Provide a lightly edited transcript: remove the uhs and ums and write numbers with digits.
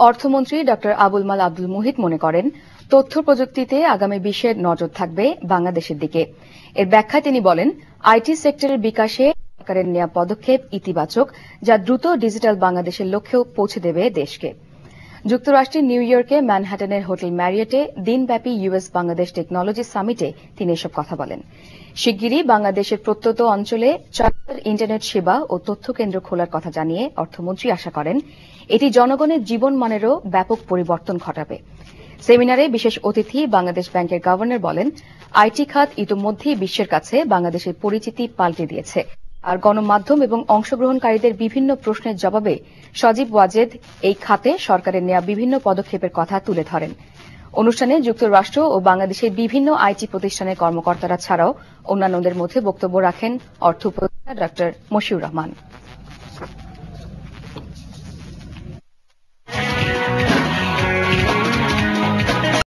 অর্থমন্ত্রী ড আবুল মাল আব্দুল মুহিত মনে করেন, তথ্য প্রযুক্তিতে আগামী বিশ্বের নজর থাকবে বাংলাদেশের দিকে। এর ব্যাখ্যায় তিনি বলেন, আইটি সেক্টরের বিকাশে সরকারের নেওয়া পদক্ষেপ ইতিবাচক, যা দ্রুত ডিজিটাল বাংলাদেশের লক্ষ্যেও পৌঁছে দেবে দেশকে। যুক্তরাষ্ট্রের নিউ ইয়র্কে ম্যানহাটনের হোটেল ম্যারিয়টে দিনব্যাপী ইউএস বাংলাদেশ টেকনোলজি সামিটে তিনি এসব কথা বলেন। শিগগিরই বাংলাদেশের প্রত্যন্ত অঞ্চলে 4 ইন্টারনেট সেবা ও তথ্য কেন্দ্র খোলার কথা জানিয়ে অর্থমন্ত্রী আশা করেন, এটি জনগণের জীবনমানেরও ব্যাপক পরিবর্তন ঘটাবে। সেমিনারে বিশেষ অতিথি বাংলাদেশ ব্যাংকের গভর্নর বলেন, আইটি খাত ইতোমধ্যেই বিশ্বের কাছে বাংলাদেশের পরিচিতি পাল্টে দিয়েছে। আর গণমাধ্যম এবং অংশগ্রহণকারীদের বিভিন্ন প্রশ্নের জবাবে সজীব ওয়াজেদ এই খাতে সরকারের নেওয়া বিভিন্ন পদক্ষেপের কথা তুলে ধরেন। অনুষ্ঠানে যুক্তরাষ্ট্র ও বাংলাদেশের বিভিন্ন আইটি প্রতিষ্ঠানের কর্মকর্তারা ছাড়াও অন্যান্যদের মধ্যে বক্তব্য রাখেন অর্থ উপদেষ্টা ড মশিউর রহমান।